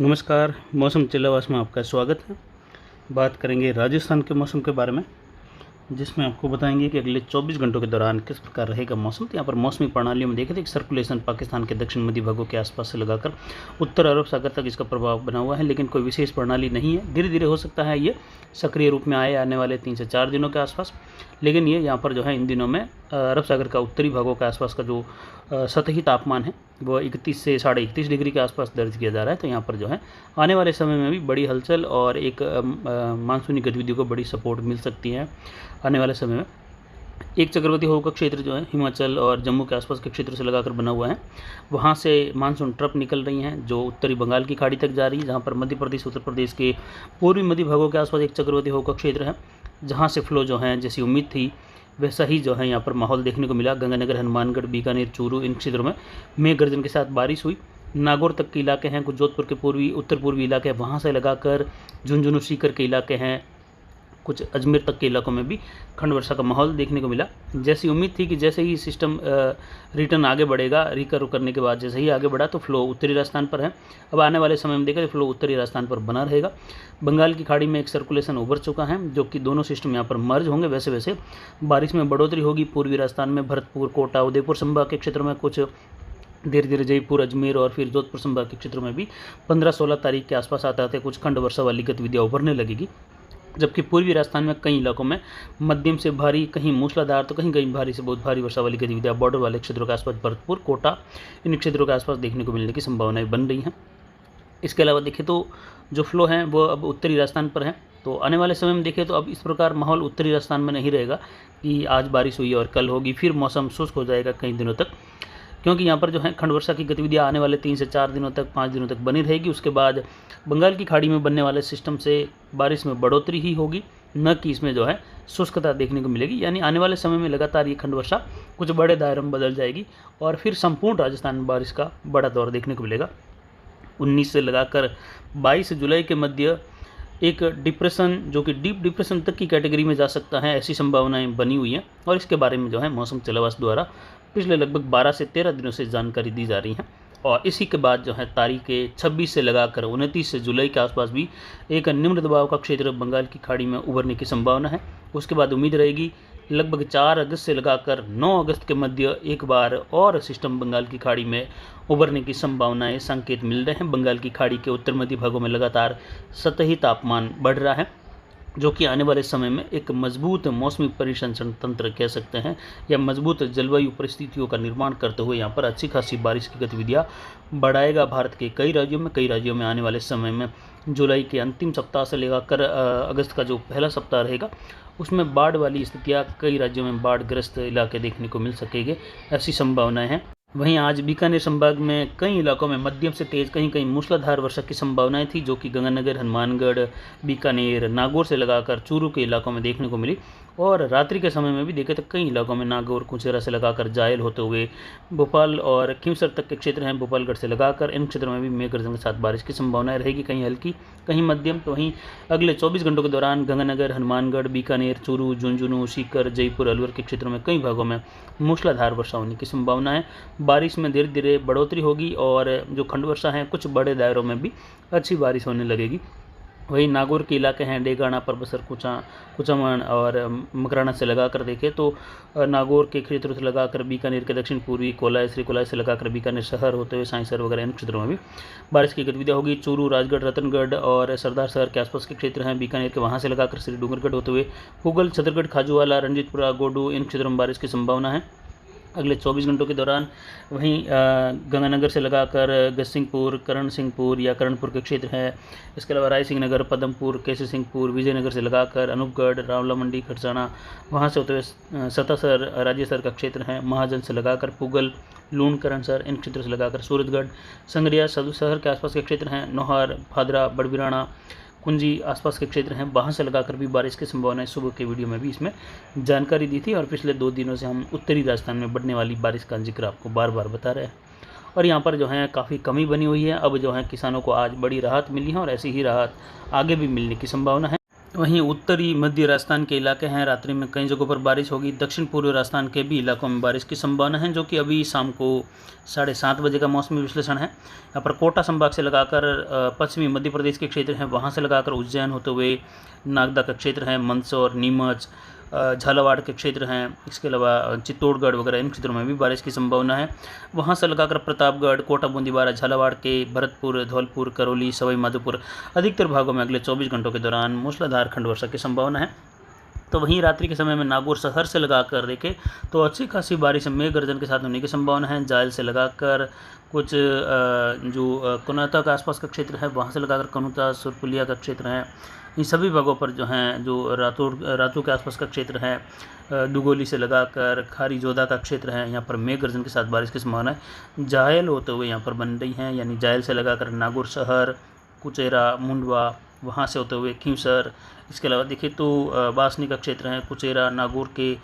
नमस्कार, मौसम चिल्लावास में आपका स्वागत है। बात करेंगे राजस्थान के मौसम के बारे में, जिसमें आपको बताएंगे कि अगले 24 घंटों के दौरान किस प्रकार रहेगा मौसम। तो यहाँ पर मौसमी प्रणालियों में देखें तो एक सर्कुलेशन पाकिस्तान के दक्षिण मध्य भागों के आसपास से लगाकर उत्तर अरब सागर तक इसका प्रभाव बना हुआ है, लेकिन कोई विशेष प्रणाली नहीं है। धीरे धीरे हो सकता है ये सक्रिय रूप में आने वाले 3 से 4 दिनों के आसपास, लेकिन ये यहाँ पर जो है इन दिनों में अरब सागर का उत्तरी भागों के आसपास का जो सतही तापमान है वो 31 से 31.5 डिग्री के आसपास दर्ज किया जा रहा है। तो यहाँ पर जो है आने वाले समय में भी बड़ी हलचल और एक मानसूनी गतिविधियों को बड़ी सपोर्ट मिल सकती है। आने वाले समय में एक चक्रवाती हवा का क्षेत्र जो है हिमाचल और जम्मू के आसपास के क्षेत्र से लगाकर बना हुआ है। वहाँ से मानसून ट्रफ निकल रही हैं जो उत्तरी बंगाल की खाड़ी तक जा रही है, जहाँ पर मध्य प्रदेश उत्तर प्रदेश के पूर्वी मध्य भागों के आसपास एक चक्रवाती हवा का क्षेत्र है, जहाँ से फ्लो जो है जैसी उम्मीद थी वैसा ही जो है यहाँ पर माहौल देखने को मिला। गंगानगर, हनुमानगढ़, बीकानेर, चूरू इन क्षेत्रों में मेघ गर्जन के साथ बारिश हुई। नागौर तक के इलाके हैं, कुछ जोधपुर के पूर्वी उत्तर पूर्वी इलाके हैं, वहाँ से लगाकर झुंझुनू सीकर के इलाके हैं, कुछ अजमेर तक के इलाकों में भी खंड वर्षा का माहौल देखने को मिला। जैसी उम्मीद थी कि जैसे ही सिस्टम रिटर्न आगे बढ़ेगा, रिकवर करने के बाद जैसे ही आगे बढ़ा तो फ्लो उत्तरी राजस्थान पर है। अब आने वाले समय में देखा तो फ्लो उत्तरी राजस्थान पर बना रहेगा। बंगाल की खाड़ी में एक सर्कुलेशन उभर चुका है, जो कि दोनों सिस्टम यहाँ पर मर्ज होंगे। वैसे वैसे बारिश में बढ़ोतरी होगी। पूर्वी राजस्थान में भरतपुर, कोटा, उदयपुर संभाग के क्षेत्रों में कुछ, धीरे धीरे जयपुर, अजमेर और फिर जोधपुर संभाग के क्षेत्रों में भी 15-16 तारीख के आसपास आते आते कुछ खंड वर्षा वाली गतिविधियाँ उभरने लगेगी। जबकि पूर्वी राजस्थान में कई इलाकों में मध्यम से भारी, कहीं मूसलाधार तो कहीं कहीं भारी से बहुत भारी वर्षा वाली गतिविधियाँ बॉर्डर वाले क्षेत्रों के आसपास, भरतपुर, कोटा इन क्षेत्रों के आसपास देखने को मिलने की संभावनाएं बन रही हैं। इसके अलावा देखें तो जो फ्लो है वो अब उत्तरी राजस्थान पर है। तो आने वाले समय में देखें तो अब इस प्रकार माहौल उत्तरी राजस्थान में नहीं रहेगा कि आज बारिश हुई और कल होगी, फिर मौसम शुष्क हो जाएगा कई दिनों तक, क्योंकि यहाँ पर जो है खंड वर्षा की गतिविधियाँ आने वाले 3 से 4 दिनों तक, 5 दिनों तक बनी रहेगी। उसके बाद बंगाल की खाड़ी में बनने वाले सिस्टम से बारिश में बढ़ोतरी ही होगी, न कि इसमें जो है शुष्कता देखने को मिलेगी। यानी आने वाले समय में लगातार ये खंड वर्षा कुछ बड़े दायरे में बदल जाएगी और फिर संपूर्ण राजस्थान में बारिश का बड़ा दौर देखने को मिलेगा। 19 से लगाकर 22 जुलाई के मध्य एक डिप्रेशन, जो कि डीप डिप्रेशन तक की कैटेगरी में जा सकता है, ऐसी संभावनाएं बनी हुई हैं। और इसके बारे में जो है मौसम चिल्लावास द्वारा पिछले लगभग 12 से 13 दिनों से जानकारी दी जा रही है। और इसी के बाद जो है तारीख 26 से लगाकर 29 जुलाई के आसपास भी एक निम्न दबाव का क्षेत्र बंगाल की खाड़ी में उभरने की संभावना है। उसके बाद उम्मीद रहेगी लगभग 4 अगस्त से लगाकर 9 अगस्त के मध्य एक बार और सिस्टम बंगाल की खाड़ी में उभरने की संभावनाएं, संकेत मिल रहे हैं। बंगाल की खाड़ी के उत्तर मध्य भागों में लगातार सतही तापमान बढ़ रहा है, जो कि आने वाले समय में एक मजबूत मौसमी परिसंचरण तंत्र कह सकते हैं या मजबूत जलवायु परिस्थितियों का निर्माण करते हुए यहाँ पर अच्छी खासी बारिश की गतिविधियाँ बढ़ाएगा। भारत के कई राज्यों में आने वाले समय में जुलाई के अंतिम सप्ताह से लेकर अगस्त का जो पहला सप्ताह रहेगा उसमें बाढ़ वाली स्थितियाँ, कई राज्यों में बाढ़ग्रस्त इलाके देखने को मिल सकेंगे, ऐसी संभावनाएं हैं। वहीं आज बीकानेर संभाग में कई इलाकों में मध्यम से तेज, कहीं कहीं मूसलाधार वर्षा की संभावनाएं थी, जो कि गंगानगर, हनुमानगढ़, बीकानेर, नागौर से लगाकर चूरू के इलाकों में देखने को मिली। और रात्रि के समय में भी देखें तो कई इलाकों में नागौर, कुचेरा से लगाकर जायल होते हुए भोपाल और खींवसर तक के क्षेत्र हैं, भोपालगढ़ से लगाकर इन क्षेत्रों में भी मेघ गर्जन के साथ बारिश की संभावनाएं रहेगी, कहीं हल्की कहीं मध्यम। तो वहीं अगले 24 घंटों के दौरान गंगानगर, हनुमानगढ़, बीकानेर, चूरू, झुंझुनू, सीकर, जयपुर, अलवर के क्षेत्रों में कई भागों में मूसलाधार वर्षा होने की संभावना है। बारिश में धीरे धीरे बढ़ोतरी होगी और जो खंड वर्षा है कुछ बड़े दायरों में भी अच्छी बारिश होने लगेगी। वहीं नागौर के इलाके हैं, डेगाना, परबसर, कुचामन और मकराना से लगाकर देखें तो नागौर के क्षेत्रों से लगाकर बीकानेर के दक्षिण पूर्वी कोलाय, श्री कोलाय से लगाकर बीकानेर शहर होते हुए साइंसर वगैरह इन क्षेत्रों में भी बारिश की गतिविधियाँ होगी। चूरू, राजगढ़, रतनगढ़ और सरदार शहर के आसपास के क्षेत्र हैं बीकानेर के, वहाँ से लगाकर श्री डूंगरगढ़ होते हुए पुगल, छतरगढ़, खाजूवाला, रंजीतपुरा, गोडू इन क्षेत्रों में बारिश की संभावना है अगले 24 घंटों के दौरान। वहीं गंगानगर से लगाकर गजसिंहपुर, करण सिंहपुर या करणपुर के क्षेत्र हैं। इसके अलावा रायसिंह नगर, पदमपुर, केसी सिंहपुर, विजयनगर से लगाकर अनूपगढ़, रावला मंडी, खरसाना, वहाँ से होते हुए सतासर, राज्यसर का क्षेत्र है, महाजन से लगाकर पुगल, लूण, करणसर इन क्षेत्रों से लगाकर सूरतगढ़, संगरिया, सदू शहर के आसपास के क्षेत्र हैं, नौहार, भादरा, बड़बिराना, कुंजी आसपास के क्षेत्र हैं, वहाँ से लगाकर भी बारिश की संभावना है। सुबह के वीडियो में भी इसमें जानकारी दी थी और पिछले 2 दिनों से हम उत्तरी राजस्थान में बढ़ने वाली बारिश का जिक्र आपको बार बार बता रहे हैं। और यहाँ पर जो है काफ़ी कमी बनी हुई है। अब जो है किसानों को आज बड़ी राहत मिली है और ऐसी ही राहत आगे भी मिलने की संभावना है। वहीं उत्तरी मध्य राजस्थान के इलाके हैं, रात्रि में कई जगहों पर बारिश होगी। दक्षिण पूर्वी राजस्थान के भी इलाकों में बारिश की संभावना है, जो कि अभी शाम को 7:30 बजे का मौसमी विश्लेषण है। यहाँ पर कोटा संभाग से लगाकर पश्चिमी मध्य प्रदेश के क्षेत्र हैं, वहाँ से लगाकर उज्जैन होते हुए नागदा का क्षेत्र है, मंदसौर, नीमच, झालावाड़ के क्षेत्र हैं, इसके अलावा चित्तौड़गढ़ वगैरह इन क्षेत्रों में भी बारिश की संभावना है। वहाँ से लगाकर प्रतापगढ़, कोटा, बूंदीवाड़ा, झालावाड़ के भरतपुर, धौलपुर, करौली, सवाई माधोपुर अधिकतर भागों में अगले 24 घंटों के दौरान मूसलाधार खंड वर्षा की संभावना है। तो वहीं रात्रि के समय में नागौर शहर से लगाकर देखें तो अच्छी खासी बारिश मेघ गर्जन के साथ होने की संभावना है। जायल से लगाकर कुछ जो कनौता के आसपास का क्षेत्र है, वहाँ से लगाकर कनौता, सुरपुलिया का क्षेत्र है, इन सभी भागों पर जो हैं, जो रातू के आसपास का क्षेत्र है, दुगोली से लगाकर खारी जोधा का क्षेत्र है, यहाँ पर मेघ गर्जन के साथ बारिश की संभावना है। जायल होते हुए यहाँ पर बन रही हैं, यानी जायल से लगाकर नागौर शहर, कुचेरा, मुंडवा, वहाँ से होते हुए खींवसर, इसके अलावा देखिए तो बासनी का क्षेत्र है, कुचेरा, नागौर के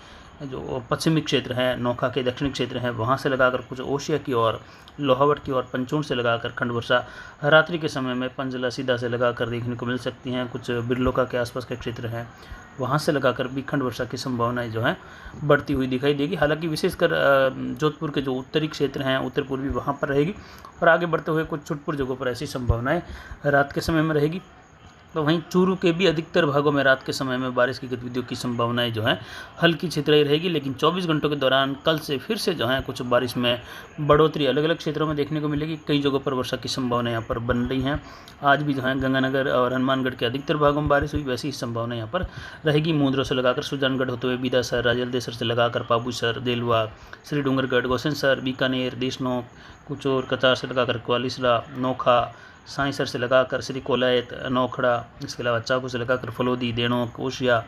जो पश्चिमी क्षेत्र हैं, नोखा के दक्षिणी क्षेत्र हैं, वहाँ से लगाकर कुछ ओशिया की ओर, लोहावट की ओर, पंचूण से लगाकर खंड वर्षा रात्रि के समय में पंजला, सीधा से लगाकर देखने को मिल सकती हैं। कुछ बिरलोका के आसपास के क्षेत्र हैं, वहाँ से लगाकर भी खंड वर्षा की संभावनाएं जो हैं बढ़ती हुई दिखाई देगी। हालांकि विशेषकर जोधपुर के जो उत्तरी क्षेत्र हैं, उत्तर पूर्वी, वहाँ पर रहेगी, और आगे बढ़ते हुए कुछ छुटपुर जगहों पर ऐसी संभावनाएं रात के समय में रहेगी। तो वहीं चूरू के भी अधिकतर भागों में रात के समय में बारिश की गतिविधियों की संभावनाएं जो हैं हल्की छितराई रहेगी, लेकिन 24 घंटों के दौरान कल से फिर से जो है कुछ बारिश में बढ़ोतरी अलग अलग क्षेत्रों में देखने को मिलेगी। कई जगहों पर वर्षा की संभावना यहाँ पर बन रही हैं। आज भी जो है गंगानगर और हनुमानगढ़ के अधिकतर भागों में बारिश हुई, वैसी ही संभावना यहाँ पर रहेगी। मुंद्रो से लगाकर सुजानगढ़ होते हुए बीदासर, राजलदेसर से लगाकर पाबूसर, देलवा, श्री डूंगरगढ़, गोसेनसर, बीकानेर, देशनोक, कुचोर, कतार से लगाकर क्वालिसला, नोखा, साइंसर से लगाकर श्री कोलायत, नौखड़ा, इसके अलावा चाकू से लगाकर फलोदी, देणोक, ओशिया,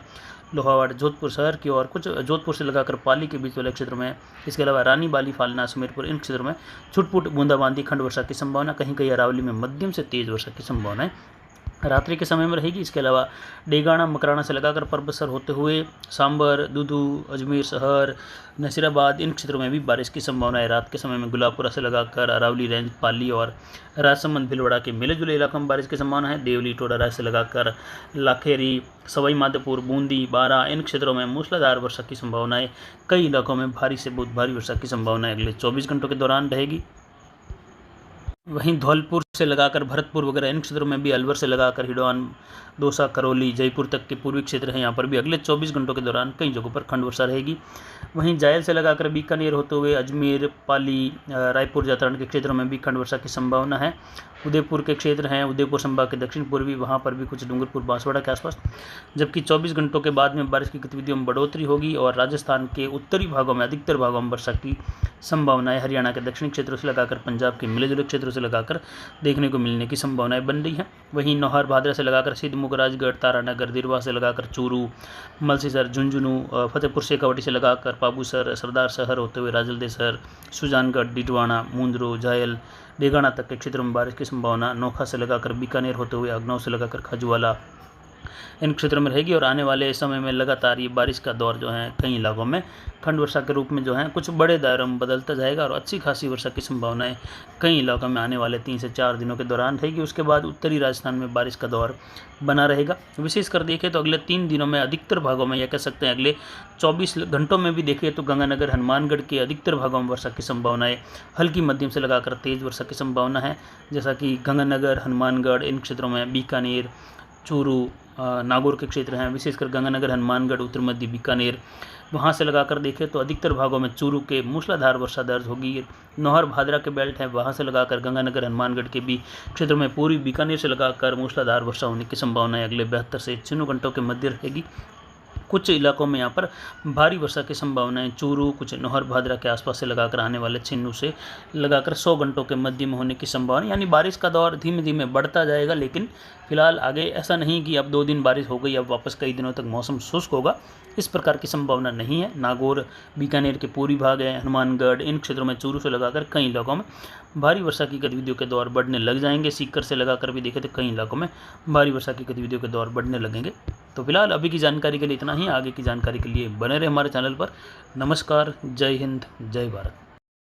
लोहावाड़, जोधपुर शहर की ओर, कुछ जोधपुर से लगाकर पाली के बीच वाले क्षेत्रों में, इसके अलावा रानी, बाली, फालना, सुमेरपुर, इन क्षेत्रों में छुटपुट बूंदाबांदी खंड वर्षा की संभावना। कहीं कहीं अरावली में मध्यम से तेज वर्षा की संभावना है रात्रि के समय में रहेगी। इसके अलावा डेगाना, मकराना से लगाकर परबसर होते हुए सांबर, दूदू, अजमेर शहर, नसीराबाद, इन क्षेत्रों में भी बारिश की संभावना है। रात के समय में गुलाबपुरा से लगाकर अरावली रेंज, पाली और राजसमंद, भिलवाड़ा के मिले जुले इलाकों में बारिश की संभावना है। देवली, टोडाराय से लगाकर लाखेरी, सवाई माधोपुर, बूंदी, बारा, इन क्षेत्रों में मूसलाधार वर्षा की संभावनाएं। कई इलाकों में भारी से बहुत भारी वर्षा की संभावना अगले 24 घंटों के दौरान रहेगी। वहीं धौलपुर से लगाकर भरतपुर वगैरह इन क्षेत्रों में भी, अलवर से लगाकर हिडौन, दौसा, करौली, जयपुर तक के पूर्वी क्षेत्र हैं, यहाँ पर भी अगले 24 घंटों के दौरान कई जगहों पर खंड वर्षा रहेगी। वहीं जायल से लगाकर बीकानेर होते हुए अजमेर, पाली, रायपुर, जातरण के क्षेत्रों में भी खंड वर्षा की संभावना है। उदयपुर के क्षेत्र हैं, उदयपुर संभाग के दक्षिण पूर्वी, वहाँ पर भी कुछ डूंगरपुर, बांसवाड़ा के आसपास, जबकि 24 घंटों के बाद में बारिश की गतिविधियों में बढ़ोतरी होगी और राजस्थान के उत्तरी भागों में, अधिकतर भागों में वर्षा की संभावना है। हरियाणा के दक्षिणी क्षेत्रों से लगाकर पंजाब के मिले जुले क्षेत्रों से लगाकर देखने को मिलने की संभावनाएं बन रही हैं। वहीं नौहर, भादरा से लगाकर सिद्धमुख, राजगढ़, तारानगर, दिरवा से लगाकर चूरू, मलसीसर, झुंझुनू, फतेहपुर शेखावटी से लगाकर पाबूसर, सरदार शहर होते हुए राजलदेसर, सुजानगढ़, डिडवाना, मुंद्रो, जायल, डेगाना तक के क्षेत्रों में बारिश की संभावना। नोखा से लगाकर बीकानेर होते हुए अगनौर से लगाकर खजुवाला, इन क्षेत्रों में रहेगी और आने वाले समय में लगातार ये बारिश का दौर जो है कई इलाकों में खंड वर्षा के रूप में जो है कुछ बड़े दायरों में बदलता जाएगा और अच्छी खासी वर्षा की संभावनाएं कई इलाकों में आने वाले 3 से 4 दिनों के दौरान रहेगी। उसके बाद उत्तरी राजस्थान में बारिश का दौर बना रहेगा। विशेषकर देखें तो अगले 3 दिनों में अधिकतर भागों में, यह कह सकते हैं अगले 24 घंटों में भी देखें तो गंगानगर, हनुमानगढ़ के अधिकतर भागों में वर्षा की संभावनाएं हल्की मध्यम से लगाकर तेज वर्षा की संभावना है। जैसा कि गंगानगर, हनुमानगढ़, इन क्षेत्रों में बीकानेर, चूरू, नागौर के क्षेत्र हैं, विशेषकर गंगानगर, हनुमानगढ़, उत्तर मध्य बीकानेर, वहाँ से लगाकर देखें तो अधिकतर भागों में चूरू के मूसलाधार वर्षा दर्ज होगी। नौहर, भादरा के बेल्ट है, वहाँ से लगाकर गंगानगर, हनुमानगढ़ के भी क्षेत्रों में पूरी बीकानेर से लगाकर मूसलाधार वर्षा होने की संभावना अगले 72 से 96 घंटों के मध्य रहेगी। कुछ इलाकों में यहाँ पर भारी वर्षा की संभावनाएं चूरू, कुछ नौहर, भादरा के आसपास से लगाकर आने वाले छिन्नू से लगाकर 100 घंटों के मध्य में होने की संभावना, यानी बारिश का दौर धीमे धीमे बढ़ता जाएगा। लेकिन फिलहाल आगे ऐसा नहीं कि अब 2 दिन बारिश हो गई, अब वापस कई दिनों तक मौसम शुष्क होगा, इस प्रकार की संभावना नहीं है। नागौर, बीकानेर के पूर्वी भाग है, हनुमानगढ़, इन क्षेत्रों में चूरू से लगाकर कई इलाकों में भारी वर्षा की गतिविधियों के दौर बढ़ने लग जाएंगे। सीकर से लगाकर भी देखें तो कई इलाकों में भारी वर्षा की गतिविधियों के दौर बढ़ने लगेंगे। तो फिलहाल अभी की जानकारी के लिए इतना ही। आगे की जानकारी के लिए बने रहे हमारे चैनल पर। नमस्कार, जय हिंद, जय भारत।